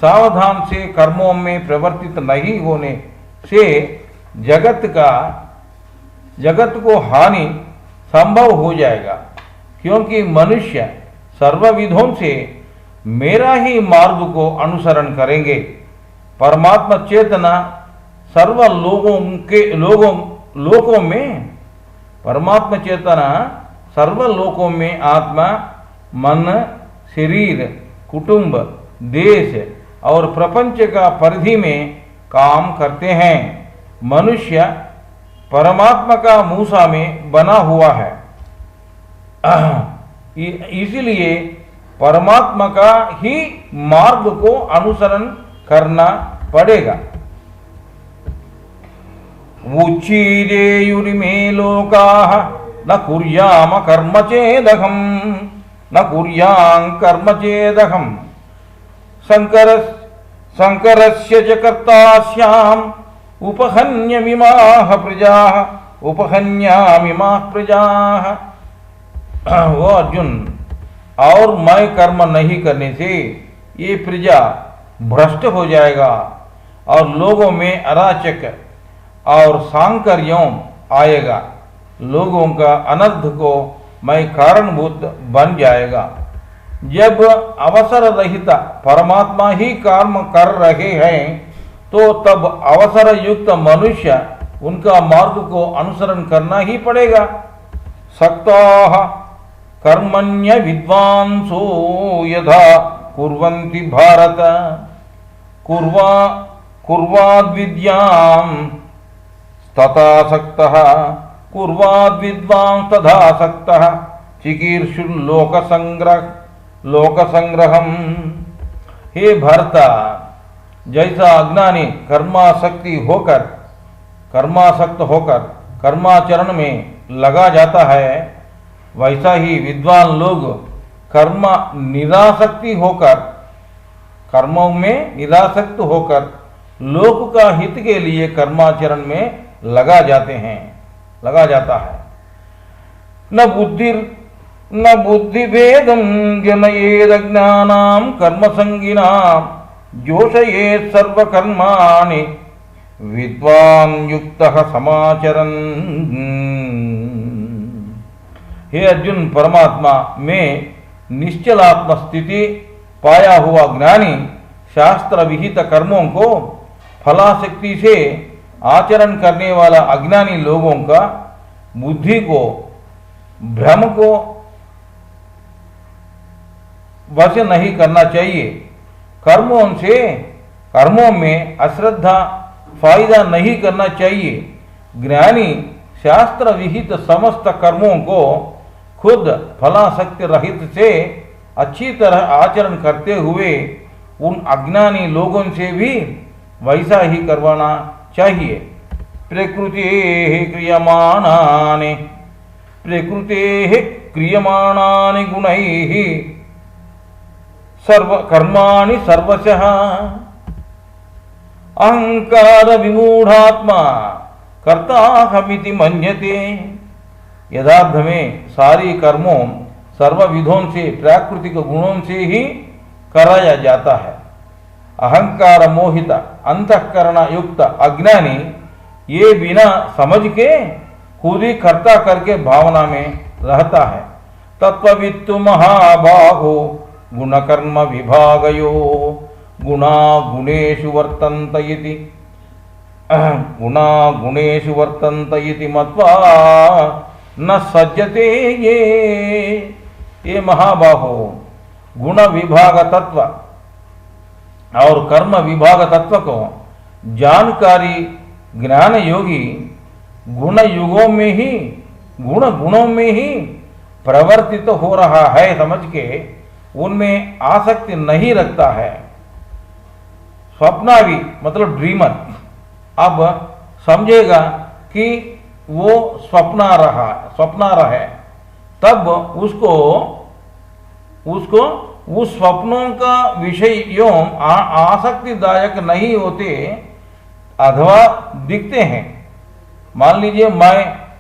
सावधान से कर्मों में प्रवर्तित नहीं होने से जगत को हानि संभव हो जाएगा, क्योंकि मनुष्य सर्वविधों से मेरा ही मार्ग को अनुसरण करेंगे। परमात्मा चेतना सर्व लोकों में परमात्मा चेतना सर्व लोकों में आत्मा, मन, शरीर, कुटुंब, देश और प्रपंच का परिधि में काम करते हैं। मनुष्य परमात्मा का मूसा में बना हुआ है, इसलिए परमात्मा का ही मार्ग को अनुसरण करना पड़ेगा। उच्चीरेयुरिमे लोकाः न कुर्याम कर्म चेदहम् न कुर्यां कर्म चेदहम् शंकरस्य च कर्तास्याम् उपहन्यमिमाः प्रजाः। वो अर्जुन, और मैं कर्म नहीं करने से ये प्रजा भ्रष्ट हो जाएगा और लोगों में अराचक और सांकर्यों आएगा। लोगों का अनर्थ को मैं कारणभूत बन जाएगा। जब अवसर रहित परमात्मा ही कर्म कर रहे हैं, तो तब अवसर युक्त मनुष्य उनका मार्ग को अनुसरण करना ही पड़ेगा। सक्ताः कर्मण्य विद्वांसो यथा कुर्वन्ति भारत कुर्वाद्विद्यां तथासक्तः कुर्वाद्विद्वांस तथासक्तः लोकसंग्रहम्। हे भरता, जैसा अज्ञानी कर्मासक्त होकर कर्माचरण में लगा जाता है, वैसा ही विद्वान लोग कर्मों में निरासक्त होकर लोक का हित के लिए कर्माचरण में लगा जाता है। न बुद्धिभेदं जनयेद ज्ञानां कर्मसंगिनां जोषयेत् सर्वकर्माणि विद्वान् युक्तः समाचरन्। हे अर्जुन, परमात्मा में निश्चलात्म स्थिति पाया हुआ ज्ञानी शास्त्र विहित कर्मों को फलाशक्ति से आचरण करने वाला अज्ञानी लोगों का बुद्धि को भ्रम को वश नहीं करना चाहिए। कर्मों में अश्रद्धा फायदा नहीं करना चाहिए। ज्ञानी शास्त्र विहित समस्त कर्मों को खुद फलाशक्ति रहित से अच्छी तरह आचरण करते हुए उन अज्ञानी लोगों से भी वैसा ही करवाना चाहिए। प्रकृतेः क्रियमाणानि गुणैः सर्व कर्माणि सर्वशः अहंकार विमूढ़ात्मा कर्ताहमिति मन्यते। यथार्थ में सारी कर्मों सर्व विधों से प्राकृतिक गुणों से ही कराया जाता है। अहंकार मोहित अंतःकरण युक्त अज्ञानी ये बिना समझ के खुद ही कर्ता करके भावना में रहता है। तत्ववित्तु महाबाहो गुणकर्म विभागयो गुणा गुणेषु वर्तन्त इति मत्वा न सज्जते ये महाबाहो गुण विभाग तत्व और कर्म विभाग तत्व को जानकारी ज्ञान योगी गुणों में ही प्रवर्तित हो रहा है समझ के उनमें आसक्ति नहीं रखता है। स्वप्नावी मतलब ड्रीमर अब समझेगा कि वो स्वप्ना रहे तब उसको उस स्वप्नों का विषयों आसक्तिदायक नहीं होते अथवा दिखते हैं। मान लीजिए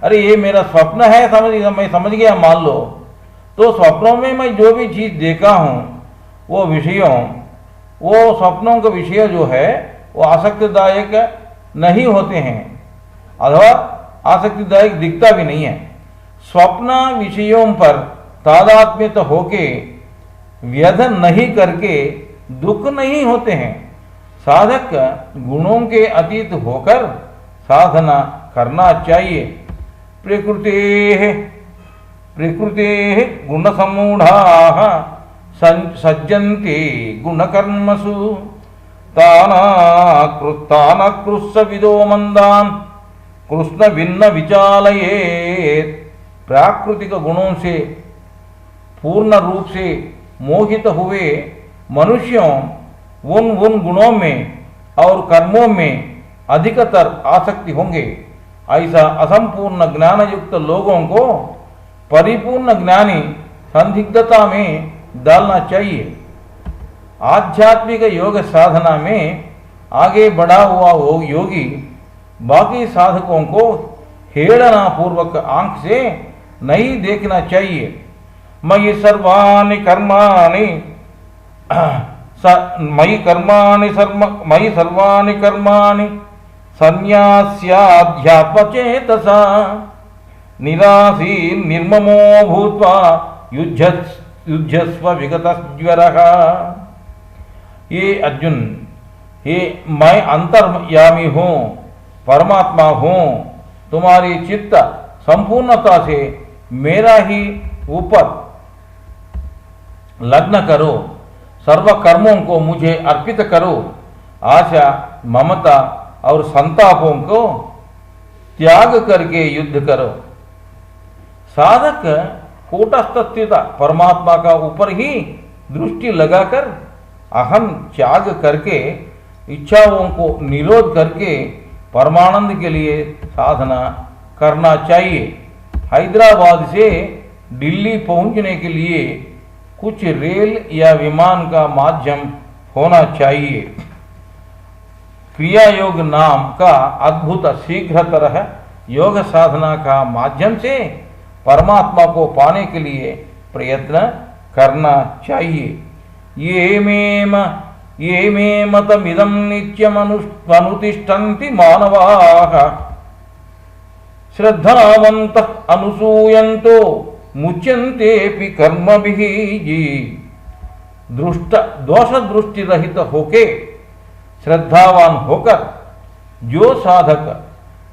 अरे ये मेरा स्वप्न है मैं समझ गया मान लो, तो स्वप्नों में मैं जो भी चीज देखा हूं वो स्वप्नों का विषय जो है वो आसक्तिदायक नहीं होते हैं अथवा आसक्तिदायक दिखता भी नहीं है। स्वप्न विषयों पर तादात्म्यत होके व्यध नहीं करके दुख नहीं होते हैं। साधक गुणों के अतीत होकर साधना करना चाहिए। प्रकृते गुण समूढ़ाः सज्जन्ते गुणकर्मसु तानाकृष्यविदो मंदान् कृष्ण भिन्न विचालयेत्। प्राकृतिक गुणों से पूर्ण रूप से मोहित हुए मनुष्यों उन गुणों में और कर्मों में अधिकतर आसक्ति होंगे। ऐसा असंपूर्ण ज्ञान युक्त लोगों को परिपूर्ण ज्ञानी संदिग्धता में डालना चाहिए। आध्यात्मिक योग साधना में आगे बढ़ा हुआ योगी बाकी साधकों को हेड़ना पूर्वक आंख से नहीं देखना चाहिए। मयि सर्वाणि कर्माणि संन्यास्याध्यात्मचेतसा निरासी निर्ममो भूत्वा युध्यस्व विगतज्वरः। ये अर्जुन, ये मैं अंतर्यामी हूँ, परमात्मा हूँ, तुम्हारी चित्त संपूर्णता से मेरा ही ऊपर लग्न करो, सर्व कर्मों को मुझे अर्पित करो, आशा ममता और संतापों को त्याग करके युद्ध करो। साधक कूटस्थ स्थित परमात्मा का ऊपर ही दृष्टि लगाकर अहम त्याग करके इच्छाओं को निरोध करके परमानंद के लिए साधना करना चाहिए। हैदराबाद से दिल्ली पहुंचने के लिए कुछ रेल या विमान का माध्यम होना चाहिए। क्रिया योग नाम का अद्भुत शीघ्रतर योग साधना का माध्यम से परमात्मा को पाने के लिए प्रयत्न करना चाहिए। ये मे मतमिदं नित्यमनुतिष्ठन्ति मानवाः श्रद्धावन्तः अनुसूयन्तो मुच्यन्तेऽपि कर्मभिः। दोष दृष्टि रहित होके श्रद्धावान होकर जो साधक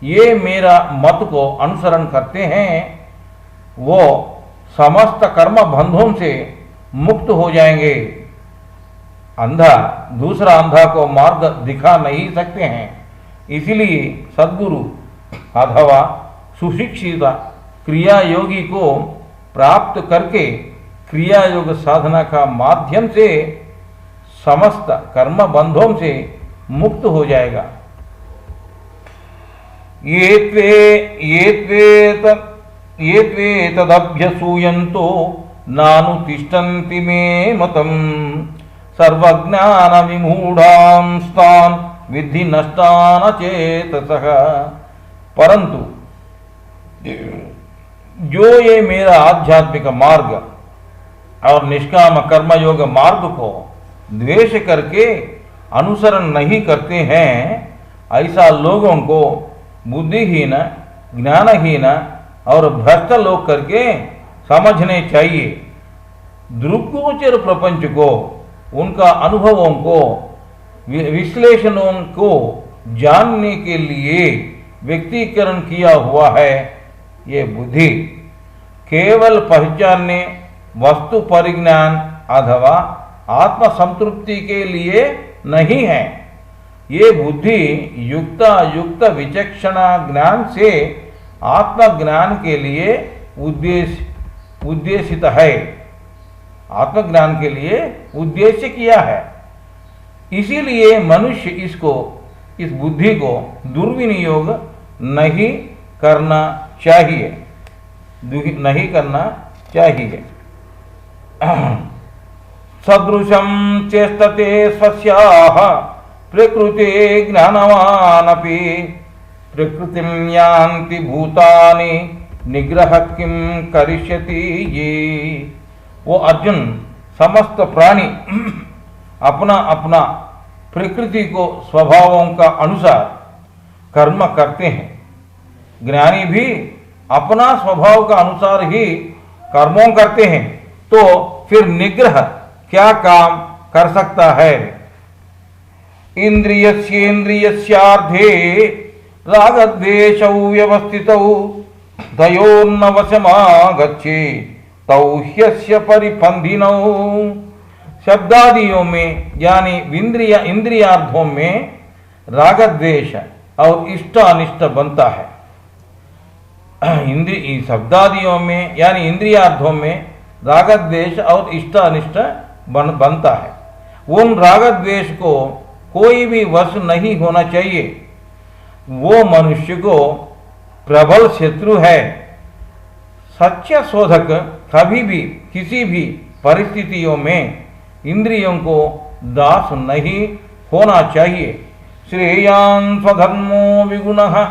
ये मेरा मत को अनुसरण करते हैं वो समस्त कर्म बंधों से मुक्त हो जाएंगे। अंधा दूसरा अंधा को मार्ग दिखा नहीं सकते हैं, इसलिए सद्गुरु अथवा सुशिक्षित क्रिया योगी को प्राप्त करके क्रिया योग साधना का माध्यम से समस्त कर्म बंधों से मुक्त हो जाएगा। ये त्वे तदभ्यसूयन्तो नानुतिष्ठन्ति मे मतम् सर्वज्ञान विमूढ़ांस्तान् विद्धि नष्टान चेतसः। परंतु जो ये मेरा आध्यात्मिक मार्ग और निष्काम कर्मयोग मार्ग को द्वेष करके अनुसरण नहीं करते हैं, ऐसा लोगों को बुद्धिहीन, ज्ञानहीन और भ्रष्ट लोग करके समझने चाहिए। दृग्गोचर प्रपंच को, उनका अनुभवों को, विश्लेषणों को जानने के लिए व्यक्तिकरण किया हुआ है ये बुद्धि। केवल पहचानने, वस्तु परिज्ञान अथवा आत्म संतृप्ति के लिए नहीं है। ये बुद्धि युक्त विचक्षणा ज्ञान से आत्मज्ञान के लिए उद्देशित है, आत्मज्ञान के लिए उद्देश्य किया है। इसीलिए मनुष्य इस बुद्धि को दुर्विनियोग नहीं करना चाहिए। सदृशं चेष्टते स्वस्याः प्रकृते ज्ञानवानपि प्रकृतिं यान्ति भूतानि निग्रह किं करिष्यति ये। वो अर्जुन, समस्त प्राणी अपना अपना प्रकृति को स्वभावों का अनुसार कर्म करते हैं। ज्ञानी भी अपना स्वभाव का अनुसार ही कर्मों करते हैं, तो फिर निग्रह क्या काम कर सकता है। इंद्रियस्येन्द्रियस्यार्धे रागद्वेषौ व्यवस्थितौ तयोर्न वशमागच्छे तौ ह्यस्य परिपन्थिनौ। शब्दादियों में यानी इंद्रियार्थों में रागद्वेष और इष्ट अनिष्ट बनता है। शब्दादियों में यानी इंद्रियार्थों में रागद्वेष और इष्ट अनिष्ट बनता है। उन रागद्वेष को कोई भी वश नहीं होना चाहिए। वो मनुष्य को प्रबल शत्रु है। सच्चा शोधक कभी भी किसी भी परिस्थितियों में इंद्रियों को दास नहीं होना चाहिए। श्रेयान् स्वधर्मो विगुणः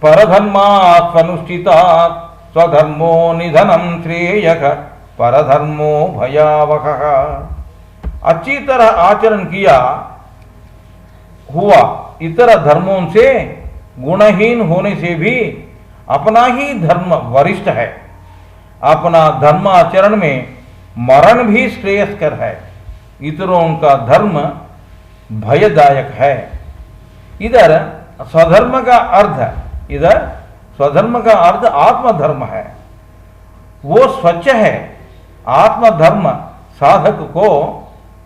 परधर्मात्मनुष्ठितात् स्वधर्मो निधनं श्रेयः परधर्मो भयावहः। अच्छी तरह आचरण किया हुआ इतर धर्मों से गुणहीन होने से भी अपना ही धर्म वरिष्ठ है। अपना धर्माचरण में मरण भी श्रेयस्कर है। इतरों का धर्म भयदायक है। इधर स्वधर्म का अर्थ आत्मधर्म है। वो स्वच्छ है। आत्मधर्म साधक को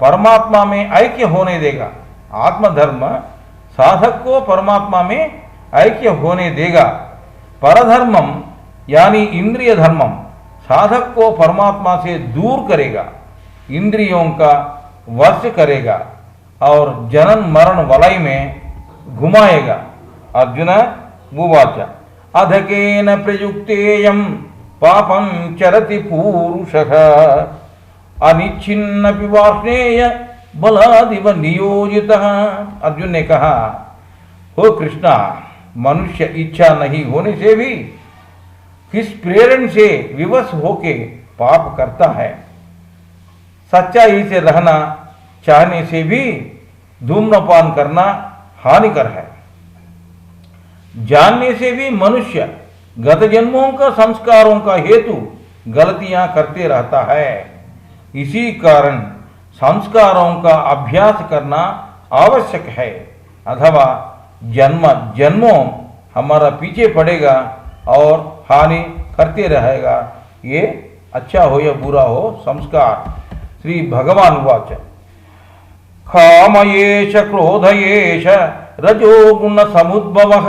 परमात्मा में ऐक्य होने देगा। आत्मधर्म साधक को परमात्मा में ऐक्य होने देगा। परधर्मम यानी इंद्रिय धर्मम साधक को परमात्मा से दूर करेगा, इंद्रियों का वश करेगा और जनन मरण वलय में घुमाएगा। अर्जुन उवाच अधकेन प्रयुक्तेयं पापं चरति पूरुषः अनिच्छिन्नपि वार्ष्णेय बलादिव नियोजितः। अर्जुन ने कहा, हो कृष्णा, मनुष्य इच्छा नहीं होने से भी किस प्रेरण से विवश होके पाप करता है। सच्चाई से रहना चाहने से भी धूम्रपान करना हानिकर है। जानने से भी मनुष्य गत जन्मों का संस्कारों का हेतु गलतियां करते रहता है। इसी कारण संस्कारों का अभ्यास करना आवश्यक है, अथवा जन्मों हमारा पीछे पड़ेगा और हानि करते रहेगा। ये अच्छा हो या बुरा हो संस्कार। श्री भगवान उवाच कामयेष क्रोधयेष रजोगुण समुद्भवः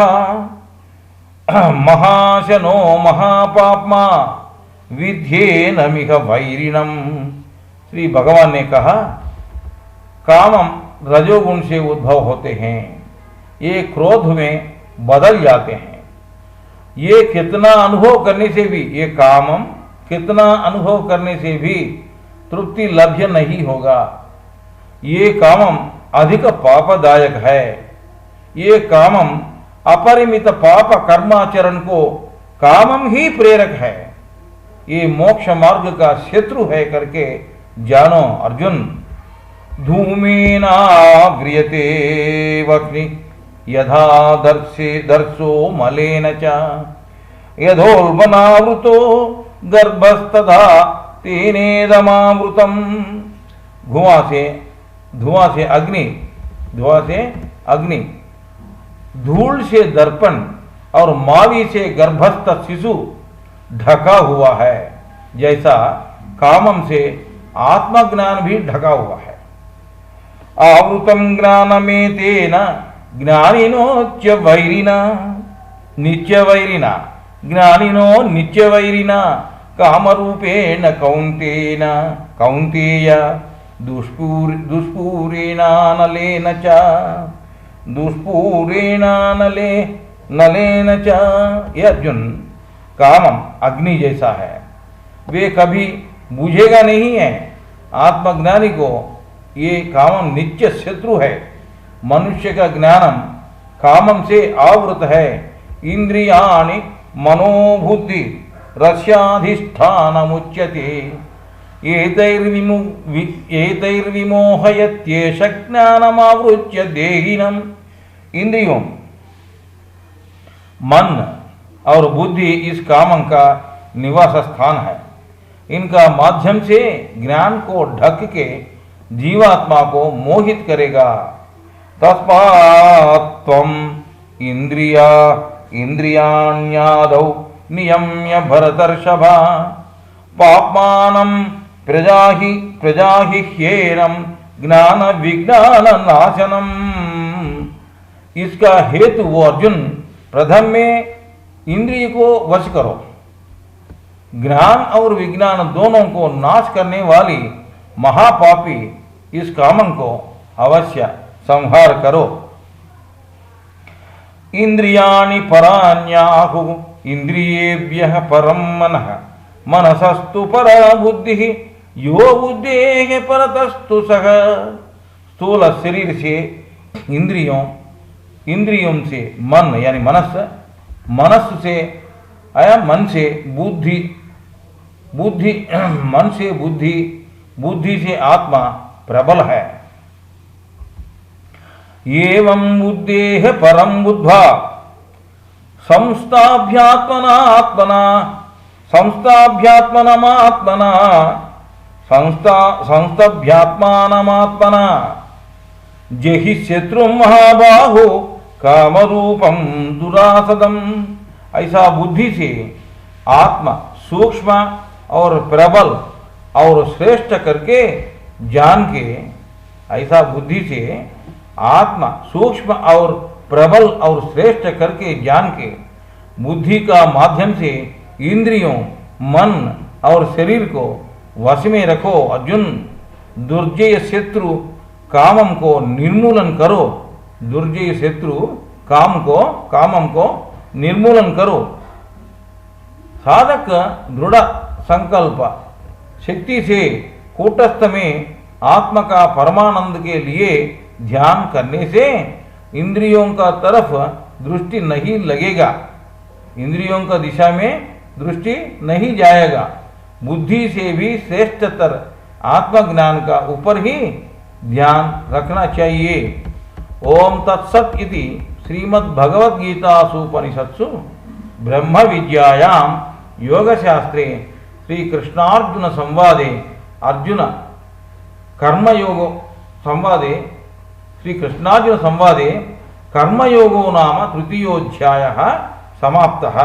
महाशनो महापाप्मा विध्येनमिह वैरिणम। श्री भगवान ने कहा, कामम रजोगुण से उद्भव होते हैं, ये क्रोध में बदल जाते हैं। ये कितना अनुभव करने से भी, ये कामम कितना अनुभव करने से भी तृप्ति लभ्य नहीं होगा। ये कामम अधिक पापदायक है। ये कामम अपरिमित पाप कर्माचरण को कामम ही प्रेरक है। ये मोक्ष मार्ग का शत्रु है करके जानो अर्जुन। धूमेनाव्रियते वह्नि यथा दर्शो मलेन च यथोल्बनावृतो गर्भस्तथा तेनेदमावृतम्। धुआं से अग्नि, धूल से दर्पण और मावी से गर्भस्थ शिशु ढका हुआ है, जैसा कामम से आत्मज्ञान भी ढका हुआ है। आवृतम ज्ञानमेतेन ज्ञानिनोच्च वैरिना नित्य वैरिना, ज्ञानिनो नित्य वैरिना कामरूपेण कौन्तेय दुष्पूरेणानलेन च। ये अर्जुन, कामम अग्नि जैसा है, वे कभी बुझेगा नहीं है। आत्मज्ञानी को ये कामम नित्य शत्रु है। मनुष्य का ज्ञानम कामम से आवृत है। इंद्रियाणि मनोबुद्धि रस्याधिष्ठानमुच्यते एतैर्विमोहयत्येष ज्ञानमावृत्य देहिनम्। इंद्रियों, मन और बुद्धि इस कामम का निवास स्थान है। इनका माध्यम से ज्ञान को ढक के जीवात्मा को मोहित करेगा। तस्मात् त्वम् इंद्रियाण्यादौ नियम्य भरतर्षभ पाप्मानं प्रजाहि ह्येनं ज्ञान विज्ञान नाशनम। इसका हेतु वो अर्जुन, प्रथम में इंद्रिय को वश करो। ज्ञान और विज्ञान दोनों को नाश करने वाली महापापी इस कामन को अवश्य संहार करो। इंद्रियाणि पराण्याहु इंद्रियेभ्यः परं मनः मनसस्तु परा बुद्धिः यो बुद्धेः परतस्तु सः। स्थूल शरीर से इंद्रियों से मन यानी मनस से मन से बुद्धि, मन से बुद्धि से आत्मा प्रबल है। एवं बुद्धेः परं बुद्ध्वा संस्थाभ्यात्मनात्मना जहि शत्रु महाबाहो कामरूपम दुरासदम। ऐसा बुद्धि से आत्मा सूक्ष्म और प्रबल और श्रेष्ठ करके जान के, ऐसा बुद्धि से आत्मा सूक्ष्म और प्रबल और श्रेष्ठ करके जान के बुद्धि का माध्यम से इंद्रियों, मन और शरीर को वश में रखो। अर्जुन, दुर्जय शत्रु कामम को निर्मूलन करो। दुर्जय शत्रु कामम को निर्मूलन करो। साधक दृढ़ संकल्प शक्ति से कूटस्थ में आत्मा का परमानंद के लिए ध्यान करने से इंद्रियों का तरफ दृष्टि नहीं लगेगा, इंद्रियों का दिशा में दृष्टि नहीं जाएगा। बुद्धि से भी श्रेष्ठतर आत्मज्ञान का ऊपर ही ध्यान रखना चाहिए। ओम तत्सत इति श्रीमद्भगवद्गीतासूपनिषत्सु ब्रह्म विद्यायां योगशास्त्रे श्री कृष्णार्जुन संवादे अर्जुन कर्मयोगो संवादे श्री कृष्णार्जुन संवादे कर्मयोगो नाम तृतीयोऽध्यायः समाप्तः।